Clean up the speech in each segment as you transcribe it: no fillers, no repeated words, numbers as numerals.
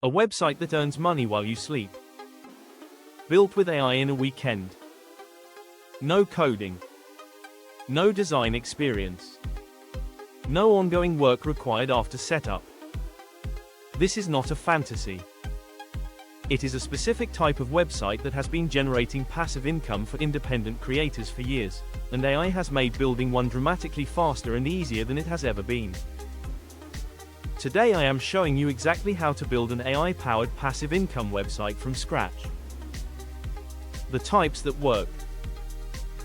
A website that earns money while you sleep. Built with AI in a weekend. No coding. No design experience. No ongoing work required after setup. This is not a fantasy. It is a specific type of website that has been generating passive income for independent creators for years, and AI has made building one dramatically faster and easier than it has ever been. Today I am showing you exactly how to build an AI-powered passive income website from scratch. The types that work.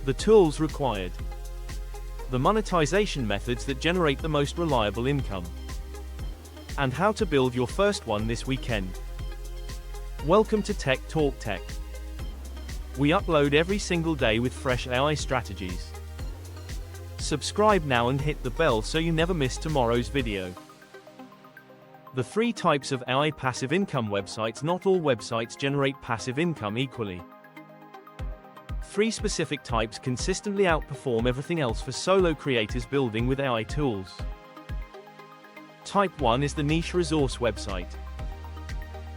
The tools required. The monetization methods that generate the most reliable income. And how to build your first one this weekend. Welcome to Tech Talk Tech. We upload every single day with fresh AI strategies. Subscribe now and hit the bell so you never miss tomorrow's video. The 3 types of AI passive income websites. Not all websites generate passive income equally. 3 specific types consistently outperform everything else for solo creators building with AI tools. Type 1 is the niche resource website.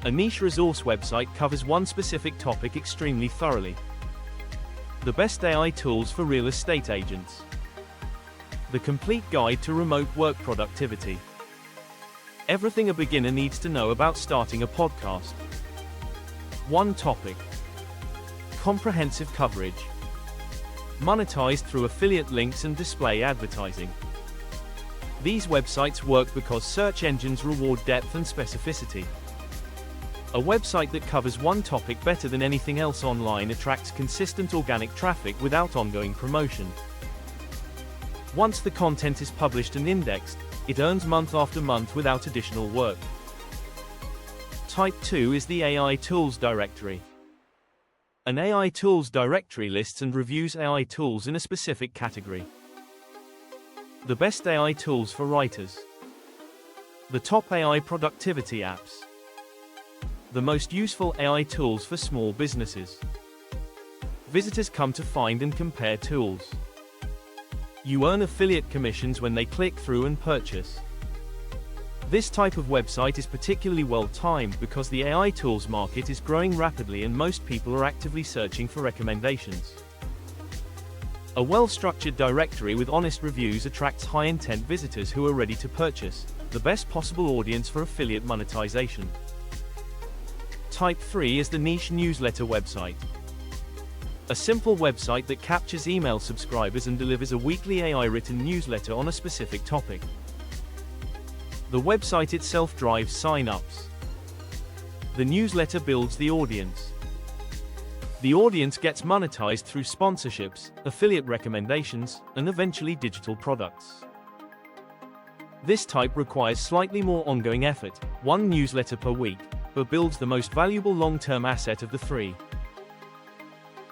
A niche resource website covers one specific topic extremely thoroughly. The best AI tools for real estate agents. The complete guide to remote work productivity. Everything a beginner needs to know about starting a podcast. One topic. Comprehensive coverage. Monetized through affiliate links and display advertising. These websites work because search engines reward depth and specificity. A website that covers one topic better than anything else online attracts consistent organic traffic without ongoing promotion. Once the content is published and indexed, it earns month after month without additional work. Type 2 is the AI Tools Directory. An AI Tools Directory lists and reviews AI tools in a specific category. The best AI tools for writers. The top AI productivity apps. The most useful AI tools for small businesses. Visitors come to find and compare tools. You earn affiliate commissions when they click through and purchase. This type of website is particularly well timed because the AI tools market is growing rapidly and most people are actively searching for recommendations. A well-structured directory with honest reviews attracts high-intent visitors who are ready to purchase, the best possible audience for affiliate monetization. Type 3 is the niche newsletter website. A simple website that captures email subscribers and delivers a weekly AI-written newsletter on a specific topic. The website itself drives sign-ups. The newsletter builds the audience. The audience gets monetized through sponsorships, affiliate recommendations, and eventually digital products. This type requires slightly more ongoing effort, one newsletter per week, but builds the most valuable long-term asset of the 3.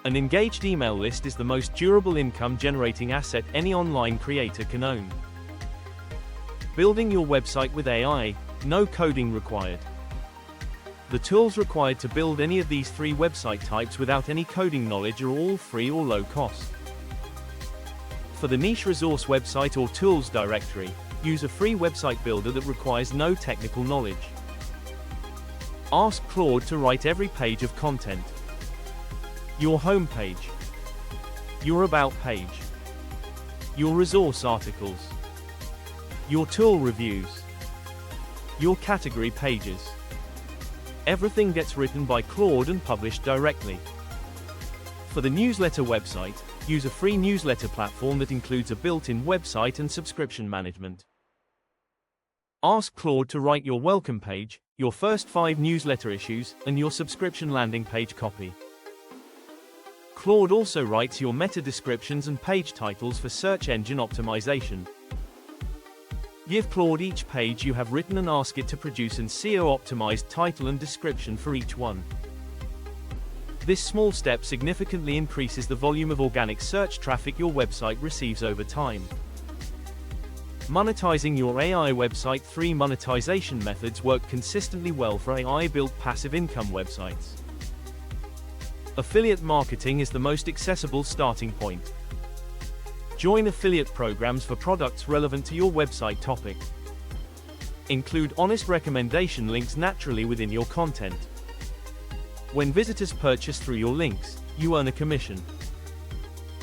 An engaged email list is the most durable income-generating asset any online creator can own. Building your website with AI, no coding required. The tools required to build any of these 3 website types without any coding knowledge are all free or low cost. For the niche resource website or tools directory, use a free website builder that requires no technical knowledge. Ask Claude to write every page of content. Your home page. Your about page. Your resource articles. Your tool reviews. Your category pages. Everything gets written by Claude and published directly. For the newsletter website, use a free newsletter platform that includes a built-in website and subscription management. Ask Claude to write your welcome page, your first 5 newsletter issues, and your subscription landing page copy. Claude also writes your meta descriptions and page titles for search engine optimization. Give Claude each page you have written and ask it to produce an SEO-optimized title and description for each one. This small step significantly increases the volume of organic search traffic your website receives over time. Monetizing your AI website. 3 monetization methods work consistently well for AI-built passive income websites. Affiliate marketing is the most accessible starting point. Join affiliate programs for products relevant to your website topic. Include honest recommendation links naturally within your content. When visitors purchase through your links, you earn a commission.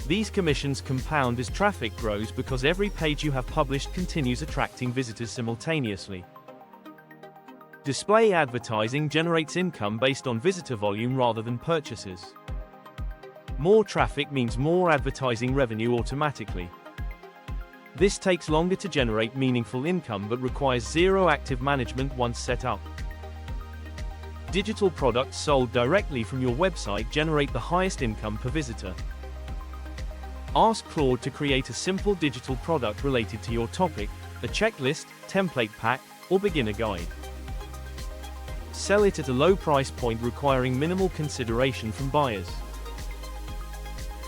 These commissions compound as traffic grows because every page you have published continues attracting visitors simultaneously. Display advertising generates income based on visitor volume rather than purchases. More traffic means more advertising revenue automatically. This takes longer to generate meaningful income but requires zero active management once set up. Digital products sold directly from your website generate the highest income per visitor. Ask Claude to create a simple digital product related to your topic, a checklist, template pack, or beginner guide. Sell it at a low price point requiring minimal consideration from buyers.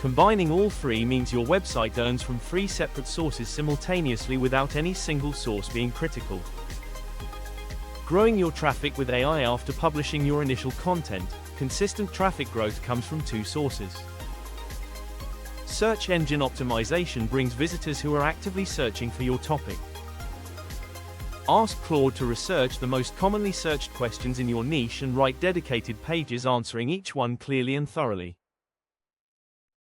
Combining all three means your website earns from three separate sources simultaneously without any single source being critical. Growing your traffic with AI. After publishing your initial content, consistent traffic growth comes from two sources. Search engine optimization brings visitors who are actively searching for your topic. Ask Claude to research the most commonly searched questions in your niche and write dedicated pages answering each one clearly and thoroughly.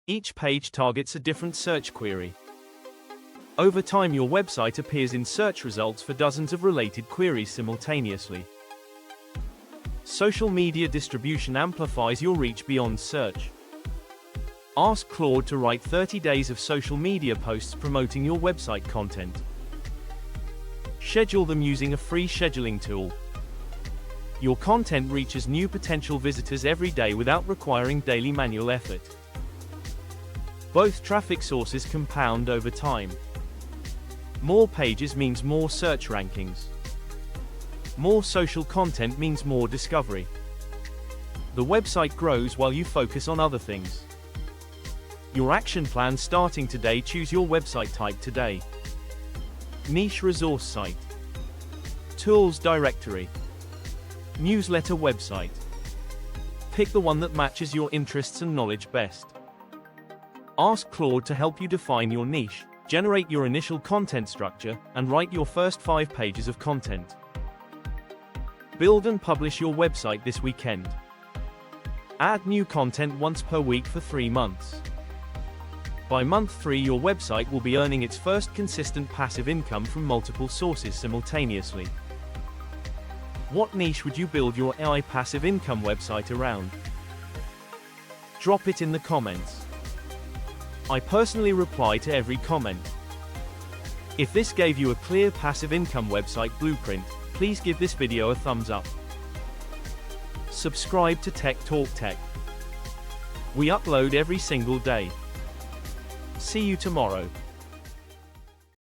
Each page targets a different search query. Over time, your website appears in search results for dozens of related queries simultaneously. Social media distribution amplifies your reach beyond search. Ask Claude to write 30 days of social media posts promoting your website content. Schedule them using a free scheduling tool. Your content reaches new potential visitors every day without requiring daily manual effort. Both traffic sources compound over time. More pages means more search rankings. More social content means more discovery. The website grows while you focus on other things. Your action plan starting today. Choose your website type today. Niche resource site. Tools directory. Newsletter website. Pick the one that matches your interests and knowledge best. Ask Claude to help you define your niche, generate your initial content structure, and write your first 5 pages of content. Build and publish your website this weekend. Add new content once per week for 3 months. By month 3, your website will be earning its first consistent passive income from multiple sources simultaneously. What niche would you build your AI passive income website around? Drop it in the comments. I personally reply to every comment. If this gave you a clear passive income website blueprint, please give this video a thumbs up. Subscribe to Tech Talk Tech. We upload every single day. See you tomorrow.